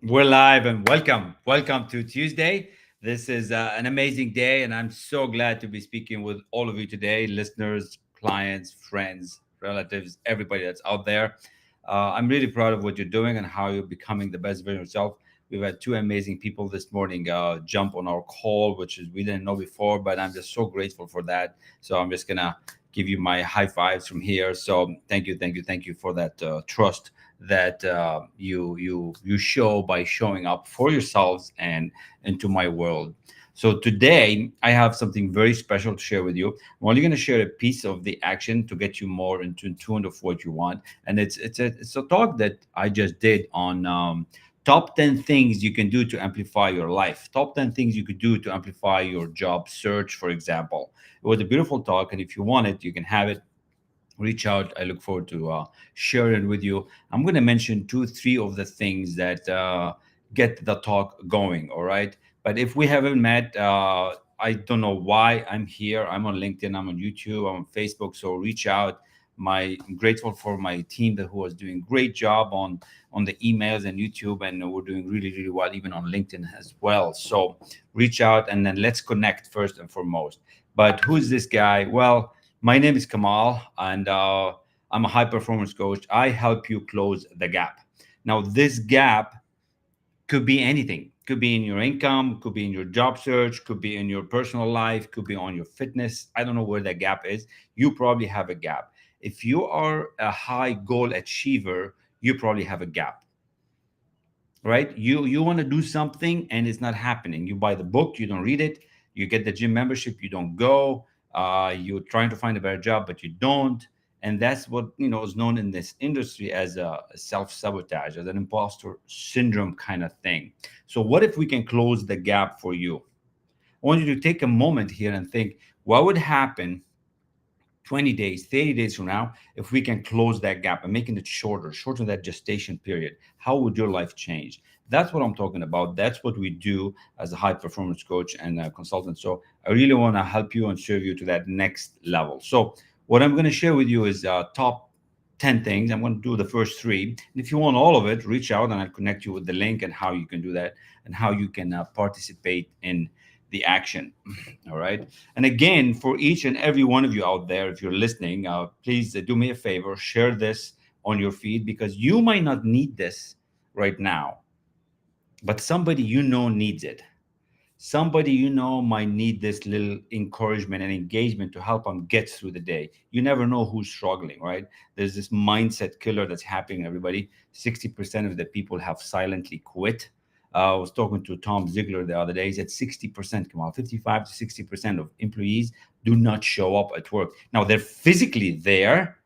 We're live and welcome. Welcome to Tuesday. This is an amazing day, and I'm so glad to be speaking with all of you today listeners, clients, friends, relatives, everybody that's out there. I'm really proud of what you're doing and how you're becoming the best version of yourself. We've had two amazing people this morning jump on our call, which is we didn't know before, but I'm just so grateful for that. So I'm just gonna give you my high fives from here. So thank you for that trust that you show by showing up for yourselves and into my world. So today I have something very special to share with you. I'm only going to share a piece of the action to get you more into tune of what you want, and it's a talk that I just did on. Top 10 things you can do to amplify your life. Top 10 things you could do to amplify your job search, for example. It was a beautiful talk, and if you want it, you can have it. Reach out. I look forward to sharing it with you. I'm going to mention two, three of the things that get the talk going. All right. But if we haven't met, I don't know why I'm here. I'm on LinkedIn. I'm on YouTube. I'm on Facebook. So reach out. I'm grateful for my team that who was doing great job on the emails and YouTube, and we're doing really well even on LinkedIn as well. So reach out and then let's connect first and foremost. But who's this guy? Well, my name is Kamal, and I'm a high performance coach. I help you close the gap. Now, this gap could be anything. Could be in your income, could be in your job search, could be in your personal life, could be on your fitness. I don't know where that gap is. You probably have a gap. If you are a high goal achiever, you probably have a gap, right? You want to do something and it's not happening. You buy the book, you don't read it. You get the gym membership, you don't go. You're trying to find a better job, but you don't. And that's what is known in this industry as a self-sabotage, as an imposter syndrome kind of thing. So what if we can close the gap for you? I want you to take a moment here and think, what would happen 20 days, 30 days from now, if we can close that gap and making it shorter, shorten that gestation period, how would your life change? That's what I'm talking about. That's what we do as a high performance coach and a consultant. So I really want to help you and serve you to that next level. So what I'm going to share with you is top 10 things. I'm going to do the first three. And if you want all of it, reach out and I'll connect you with the link and how you can do that and how you can participate in the action. All right. And again, for each and every one of you out there, if you're listening, please do me a favor, share this on your feed because you might not need this right now, but somebody needs it. Somebody might need this little encouragement and engagement to help them get through the day. You never know who's struggling, right? There's this mindset killer that's happening, everybody. 60% of the people have silently quit. I was talking to Tom Ziegler the other day. He said 60%, come on, 55 to 60% of employees do not show up at work. Now, they're physically there,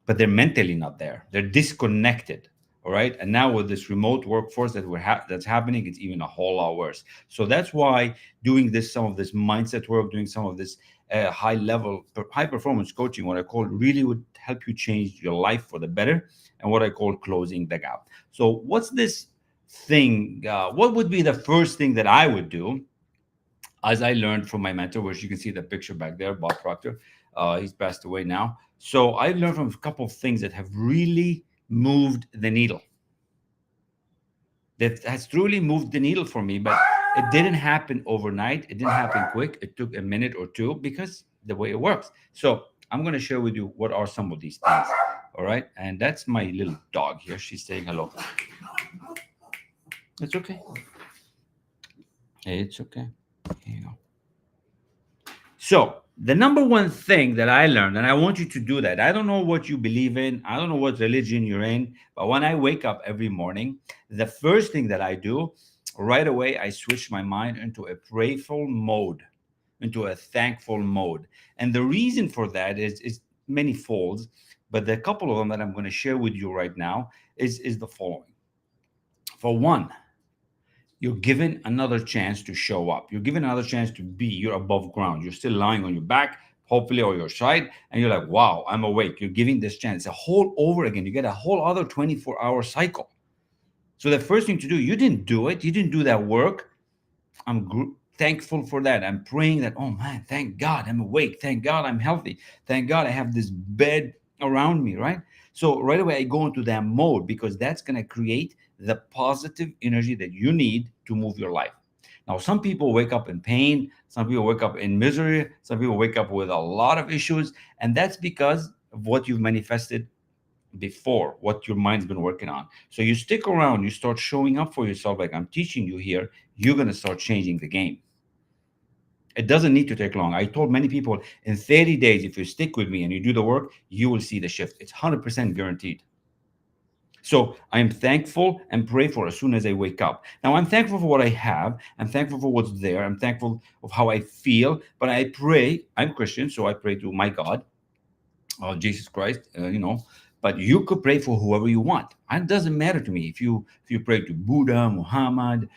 but they're mentally not there. They're disconnected. All right. And now with this remote workforce that's happening, it's even a whole lot worse. So that's why doing some of this mindset work, doing some of this high performance coaching, what I call really would help you change your life for the better, and what I call closing the gap. So what's this thing? What would be the first thing that I would do? As I learned from my mentor, which you can see the picture back there, Bob Proctor. He's passed away now. So I learned from a couple of things that have really moved the needle. That has truly moved the needle for me, but it didn't happen overnight. It didn't happen quick. It took a minute or two because the way it works. So I'm going to share with you what are some of these things. All right. And that's my little dog here. She's saying hello. It's okay. It's okay. Here you go. So, the number one thing that I learned, and I want you to do that. I don't know what you believe in, I don't know what religion you're in, but when I wake up every morning, the first thing that I do right away, I switch my mind into a prayerful mode, into a thankful mode. And the reason for that is many folds, but the couple of them that I'm going to share with you right now is the following. For one, you're given another chance to show up. You're given another chance to be. You're above ground. You're still lying on your back, hopefully, or your side, and you're like, wow, I'm awake. You're giving this chance. A whole over again. You get a whole other 24-hour cycle. So the first thing to do, you didn't do it. You didn't do that work. I'm thankful for that. I'm praying that, oh man, thank God I'm awake. Thank God I'm healthy. Thank God I have this bed around me, right? So right away, I go into that mode because that's going to create the positive energy that you need to move your life. Now, some people wake up in pain, some people wake up in misery, some people wake up with a lot of issues, and that's because of what you've manifested before, what your mind's been working on. So you stick around, you start showing up for yourself, like I'm teaching you here, you're going to start changing the game. It doesn't need to take long. I told many people in 30 days, if you stick with me and you do the work, you will see the shift. It's 100% guaranteed. So I'm thankful and pray for as soon as I wake up. Now I'm thankful for what I have. I'm thankful for what's there. I'm thankful of how I feel. But I pray. I'm Christian, so I pray to my God, Jesus Christ. But you could pray for whoever you want. It doesn't matter to me if you pray to Buddha, Muhammad,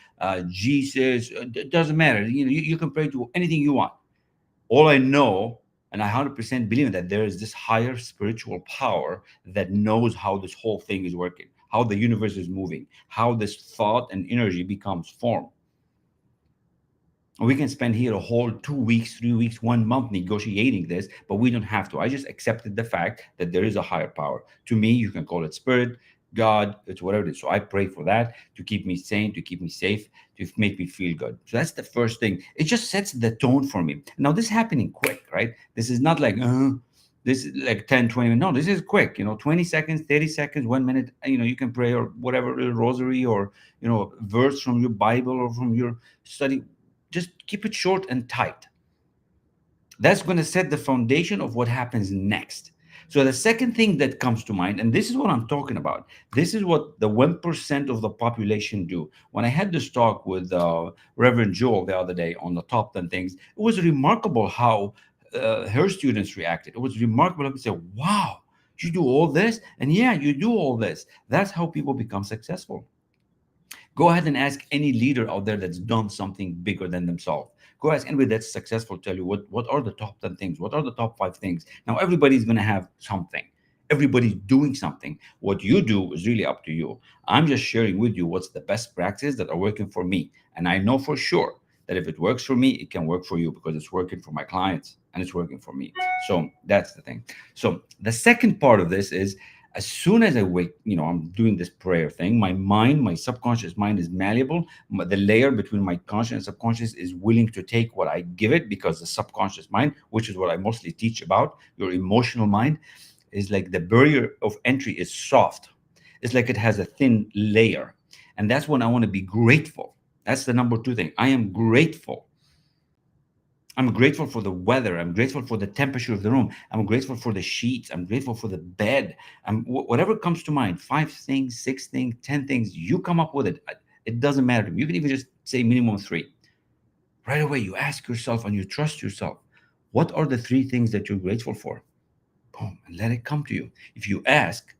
Jesus. It doesn't matter. You can pray to anything you want. All I know, and I 100% believe that there is this higher spiritual power that knows how this whole thing is working, how the universe is moving, how this thought and energy becomes form. We can spend here a whole 2 weeks, 3 weeks, 1 month negotiating this, but we don't have to. I just accepted the fact that there is a higher power. To me, you can call it spirit, God, it's whatever it is. So I pray for that to keep me sane, to keep me safe, to make me feel good. So that's the first thing. It just sets the tone for me. Now, this is happening quick, right? This is not like, this is like 10, 20 minutes. No, this is quick, 20 seconds, 30 seconds, 1 minute, you can pray or whatever, a rosary or, a verse from your Bible or from your study. Just keep it short and tight. That's going to set the foundation of what happens next. So the second thing that comes to mind, and this is what I'm talking about, this is what the 1% of the population do. When I had this talk with Reverend Joel the other day on the top 10 things, it was remarkable how her students reacted. It was remarkable. I said, wow, you do all this? And yeah, you do all this. That's how people become successful. Go ahead and ask any leader out there that's done something bigger than themselves. Go ask anybody that's successful, tell you what are the top 10 things, what are the top 5 things. Now, everybody's going to have something. Everybody's doing something. What you do is really up to you. I'm just sharing with you what's the best practices that are working for me. And I know for sure that if it works for me, it can work for you because it's working for my clients and it's working for me. So that's the thing. So the second part of this is, as soon as I wake, I'm doing this prayer thing. My mind, my subconscious mind is malleable. The layer between my conscious and subconscious is willing to take what I give it, because the subconscious mind, which is what I mostly teach about, your emotional mind, is like the barrier of entry is soft. It's like it has a thin layer. And that's when I want to be grateful. That's the number 2 thing. I am grateful. I'm grateful for the weather. I'm grateful for the temperature of the room. I'm grateful for the sheets. I'm grateful for the bed. Whatever comes to mind, 5 things, 6 things, 10 things, you come up with it. It doesn't matter to me. You can even just say minimum 3. Right away, you ask yourself and you trust yourself. What are the 3 things that you're grateful for? Boom, and let it come to you. If you ask,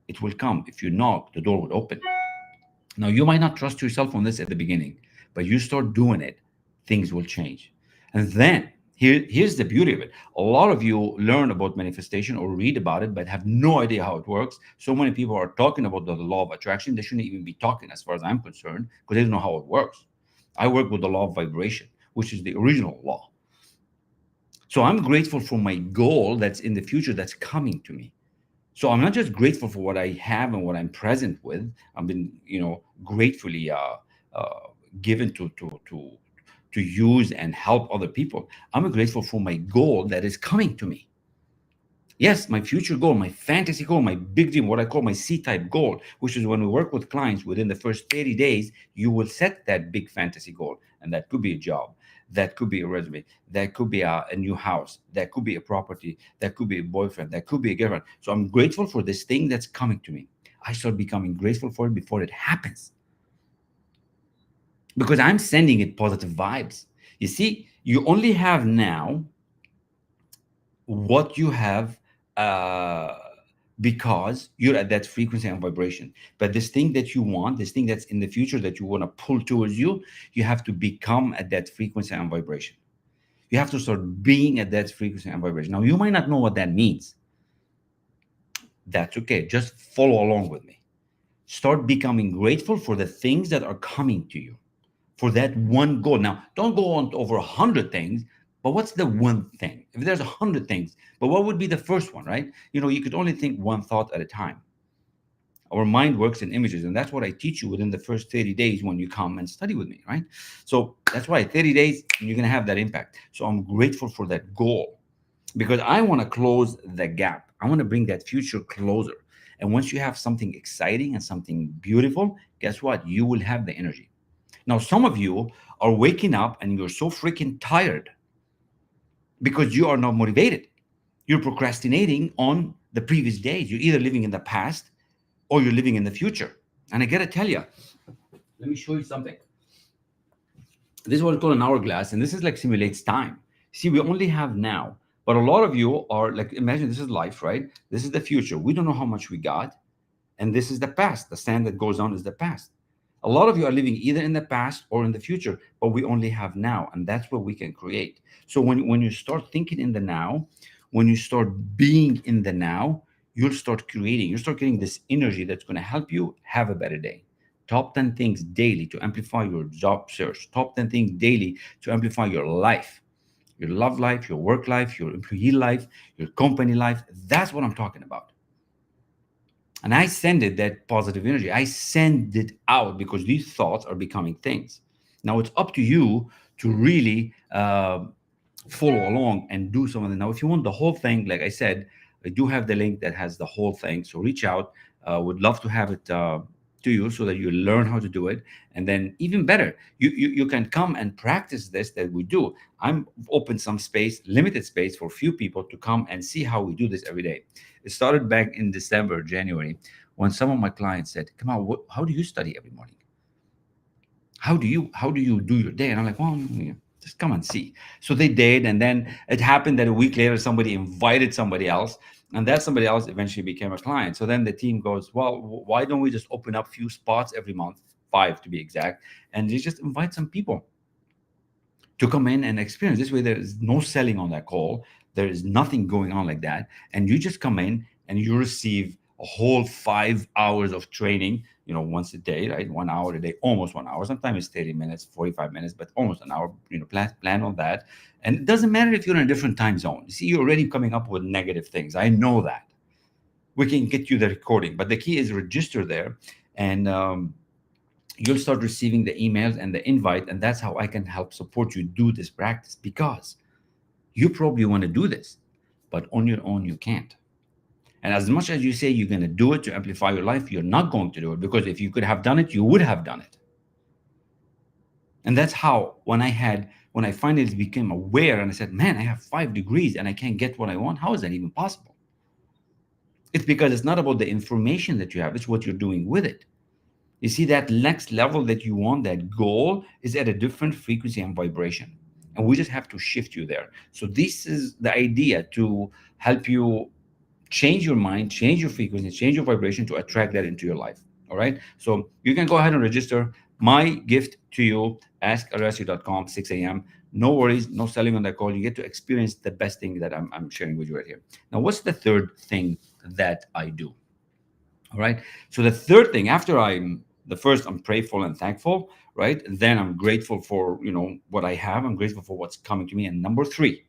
it will come. If you knock, the door will open. Now, you might not trust yourself on this at the beginning, but you start doing it, things will change. And then here's the beauty of it. A lot of you learn about manifestation or read about it, but have no idea how it works. So many people are talking about the law of attraction. They shouldn't even be talking, as far as I'm concerned, because they don't know how it works. I work with the law of vibration, which is the original law. So I'm grateful for my goal that's in the future that's coming to me. So I'm not just grateful for what I have and what I'm present with. I've been, gratefully given to use and help other people. I'm grateful for my goal that is coming to me. Yes, my future goal, my fantasy goal, my big dream, what I call my C-type goal, which is when we work with clients within the first 30 days, you will set that big fantasy goal. And that could be a job. That could be a resume. That could be a new house. That could be a property. That could be a boyfriend. That could be a girlfriend. So I'm grateful for this thing that's coming to me. I start becoming grateful for it before it happens, because I'm sending it positive vibes. You see, you only have now what you have because you're at that frequency and vibration. But this thing that you want, this thing that's in the future that you want to pull towards you, you have to become at that frequency and vibration. You have to start being at that frequency and vibration. Now, you might not know what that means. That's okay. Just follow along with me. Start becoming grateful for the things that are coming to you, for that one goal. Now, don't go on over 100 things. But what's the one thing? If there's 100 things, but what would be the first one, right? You could only think one thought at a time. Our mind works in images, and that's what I teach you within the first 30 days when you come and study with me, right? So that's why 30 days, you're going to have that impact. So I'm grateful for that goal because I want to close the gap. I want to bring that future closer. And once you have something exciting and something beautiful, guess what? You will have the energy. Now, some of you are waking up and you're so freaking tired because you are not motivated. You're procrastinating on the previous days. You're either living in the past or you're living in the future. And I gotta tell you, let me show you something. This is what's called an hourglass, and this is like simulates time. See, we only have now, but a lot of you are like, imagine this is life, right? This is the future. We don't know how much we got, and this is the past. The sand that goes on is the past. A lot of you are living either in the past or in the future, but we only have now, and that's what we can create. So when you start thinking in the now, when you start being in the now, you'll start creating. You'll start getting this energy that's going to help you have a better day. Top 10 things daily to amplify your job search. Top 10 things daily to amplify your life, your love life, your work life, your employee life, your company life. That's what I'm talking about. And I send it that positive energy. I send it out because these thoughts are becoming things. Now it's up to you to really follow along and do some of it. Now, if you want the whole thing, like I said, I do have the link that has the whole thing. So reach out. Would love to have it to you so that you learn how to do it. And then even better, you can come and practice this that we do. I'm open some space, limited space for a few people to come and see how we do this every day. It started back in December, January, when some of my clients said, come on, how do you study every morning? How do you do your day? And I'm like, well, yeah, just come and see. So they did, and then it happened that a week later somebody invited somebody else, and that somebody else eventually became a client. So then the team goes, well, why don't we just open up few spots every month, 5 to be exact, and they just invite some people to come in and experience. This way there is no selling on that call, there is nothing going on like that, and you just come in and you receive a whole 5 hours of training, once a day, right? 1 hour a day, almost 1 hour. Sometimes it's 30 minutes, 45 minutes, but almost an hour. Plan on that. And it doesn't matter if you're in a different time zone. You see, you're already coming up with negative things. I know that. We can get you the recording, but the key is register there, and you'll start receiving the emails and the invite, and that's how I can help support you do this practice, because you probably want to do this, but on your own you can't. And as much as you say you're going to do it to amplify your life, you're not going to do it, because if you could have done it, you would have done it. And that's how when I finally became aware and I said, man, I have 5 degrees and I can't get what I want. How is that even possible? It's because it's not about the information that you have, it's what you're doing with it. You see, that next level that you want, that goal, is at a different frequency and vibration. And we just have to shift you there. So this is the idea, to help you change your mind, change your frequency, change your vibration to attract that into your life. All right. So you can go ahead and register. My gift to you, ask El-Rassi.com, 6 a.m. No worries, no selling on that call. You get to experience the best thing that I'm sharing with you right here. Now, what's the third thing that I do? All right. So the third thing, after the first, I'm prayerful and thankful, right? And then I'm grateful for, what I have. I'm grateful for what's coming to me. And number 3,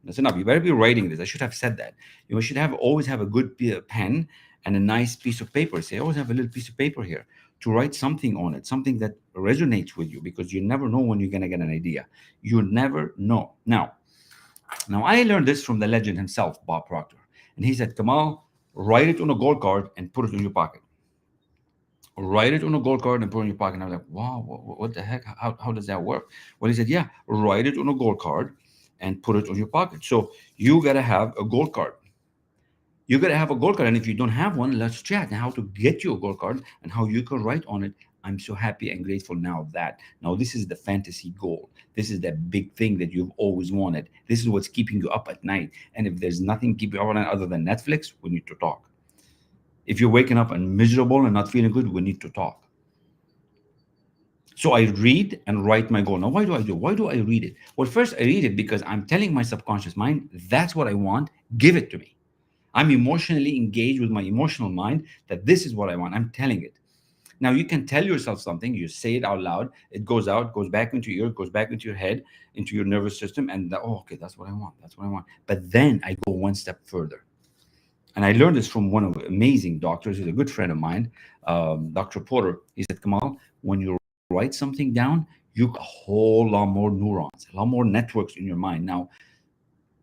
that's enough. You better be writing this. I should have said that. You should always have a good pen and a nice piece of paper. Say, always have a little piece of paper here to write something on it, something that resonates with you, because you never know when you're going to get an idea. You never know. Now, I learned this from the legend himself, Bob Proctor. And he said, Kamal, write it on a gold card and put it in your pocket. Write it on a gold card and put it in your pocket. And I was like, wow, what the heck? How does that work? Well, he said, yeah, write it on a gold card and put it on your pocket. So you got to have a gold card. You got to have a gold card. And if you don't have one, let's chat on how to get you a gold card and how you can write on it. I'm so happy and grateful now this is the fantasy goal. This is the big thing that you've always wanted. This is what's keeping you up at night. And if there's nothing keeping you up at night other than Netflix, we need to talk. If you're waking up and miserable and not feeling good, we need to talk. So I read and write my goal. Now, why do I read it? Well, first I read it because I'm telling my subconscious mind, that's what I want, give it to me. I'm emotionally engaged with my emotional mind that this is what I want. I'm telling it. Now you can tell yourself something, you say it out loud, it goes out, goes back into your ear, goes back into your head, into your nervous system, and oh, okay, that's what I want. That's what I want. But then I go one step further. And I learned this from one of the amazing doctors. He's a good friend of mine, Dr. Porter. He said, Kamal, when you write something down, you get a whole lot more neurons, a lot more networks in your mind. Now,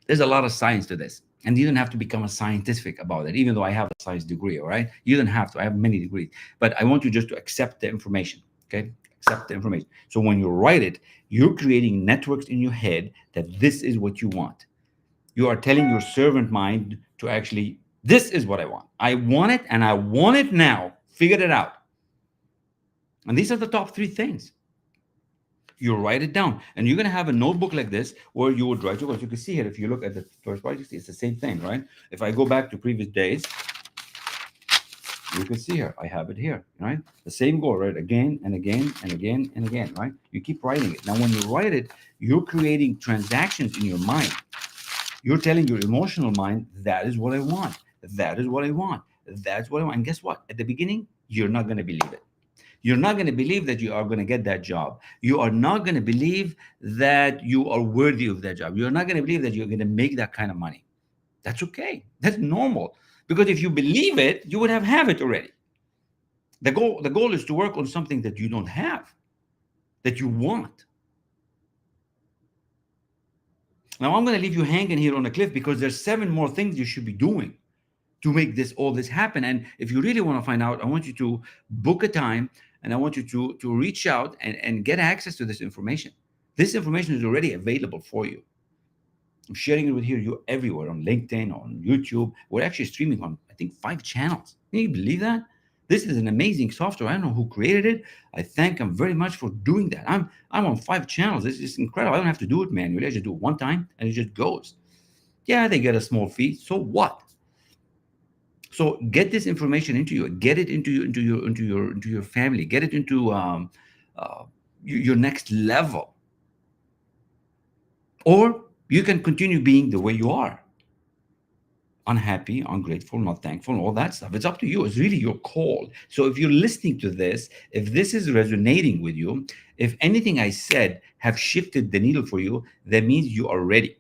there's a lot of science to this. And you don't have to become a scientific about it, even though I have a science degree, all right? You don't have to. I have many degrees. But I want you just to accept the information, okay? Accept the information. So when you write it, you're creating networks in your head that this is what you want. You are telling your servant mind to actually, this is what I want. I want it and I want it now. Figure it out. And these are the top three things. You write it down, and you're going to have a notebook like this where you would write your goals. You can see here, if you look at the first part, you see it's the same thing, right? If I go back to previous days, you can see here, I have it here, right? The same goal, right? Again and again and again and again, right? You keep writing it. Now, when you write it, you're creating transactions in your mind. You're telling your emotional mind, that is what I want. That is what I want. That's what I want. And guess what? At the beginning, you're not going to believe it. You're not going to believe that you are going to get that job. You are not going to believe that you are worthy of that job. You're not going to believe that you're going to make that kind of money. That's okay. That's normal. Because if you believe it, you would have it already. The goal is to work on something that you don't have, that you want. Now I'm going to leave you hanging here on a cliff because there's 7 more things you should be doing to make all this happen. And if you really want to find out, I want you to book a time, and I want you to reach out and get access to this information. This information is already available for you. I'm sharing it with you everywhere, on LinkedIn, on YouTube. We're actually streaming on, I think, 5 channels. Can you believe that? This is an amazing software. I don't know who created it. I thank them very much for doing that. I'm on 5 channels. It's just incredible. I don't have to do it manually. I just do it one time and it just goes. Yeah, they get a small fee. So what? So get this information into you. Get it into your family. Get it into your next level. Or you can continue being the way you are, unhappy, ungrateful, not thankful, all that stuff. It's up to you. It's really your call. So if you're listening to this, if this is resonating with you, if anything I said have shifted the needle for you, that means you are ready.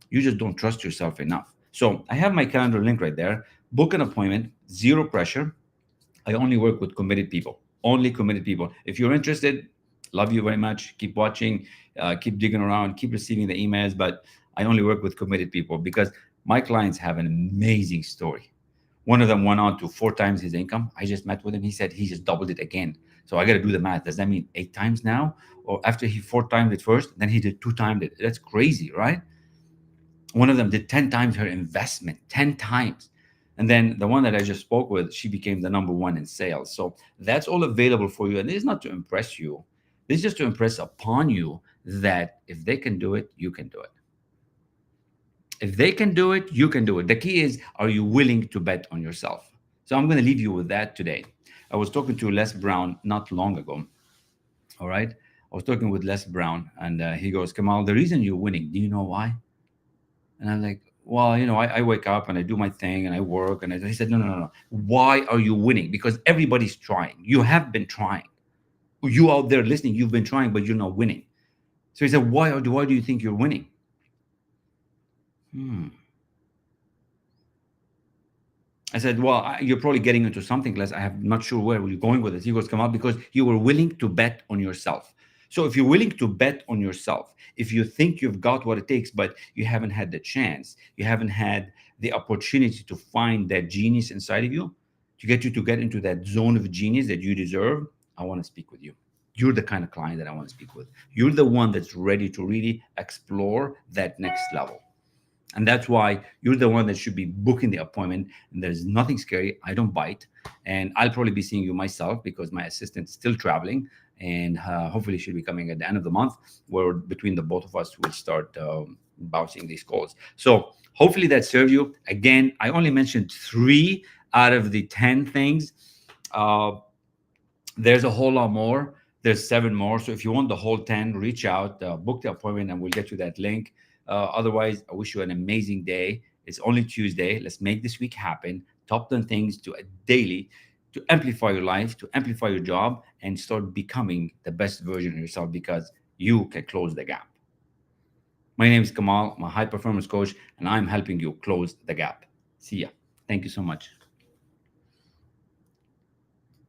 You just don't trust yourself enough. So I have my calendar link right there. Book an appointment, zero pressure. I only work with committed people, only committed people. If you're interested, love you very much. Keep watching, keep digging around, keep receiving the emails. But I only work with committed people because my clients have an amazing story. One of them went on to 4 times his income. I just met with him. He said he just doubled it again. So I got to do the math. Does that mean 8 times now? Or after he 4 times it first, then he did 2 times it? That's crazy, right? One of them did 10 times her investment, 10 times. And then the one that I just spoke with, she became the number 1 in sales. So that's all available for you. And this is not to impress you. This is just to impress upon you that if they can do it, you can do it. If they can do it, you can do it. The key is, are you willing to bet on yourself? So I'm going to leave you with that today. I was talking to Les Brown not long ago. All right. I was talking with Les Brown, and he goes, Kamal, the reason you're winning, do you know why? And I'm like, well, I wake up and I do my thing and I work. And he said, no. Why are you winning? Because everybody's trying. You have been trying. You out there listening, you've been trying, but you're not winning. So he said, why do you think you're winning? I said, well, you're probably getting into something, Les. I'm not sure where you're going with this. He goes, come out because you were willing to bet on yourself. So if you're willing to bet on yourself, if you think you've got what it takes, but you haven't had the chance, you haven't had the opportunity to find that genius inside of you, to get into that zone of genius that you deserve, I want to speak with you. You're the kind of client that I want to speak with. You're the one that's ready to really explore that next level. And that's why you're the one that should be booking the appointment. And there's nothing scary. I don't bite. And I'll probably be seeing you myself because my assistant's still traveling. And hopefully she'll be coming at the end of the month, where between the both of us, we'll start bouncing these calls. So hopefully that served you. Again, I only mentioned 3 out of the 10 things. There's a whole lot more. There's 7 more. So if you want the whole 10, reach out, book the appointment, and we'll get you that link. Otherwise, I wish you an amazing day. It's only Tuesday. Let's make this week happen. Top 10 things to a daily to amplify your life, to amplify your job, and start becoming the best version of yourself because you can close the gap. My name is Kamal, I'm a high performance coach, and I'm helping you close the gap. See ya. Thank you so much.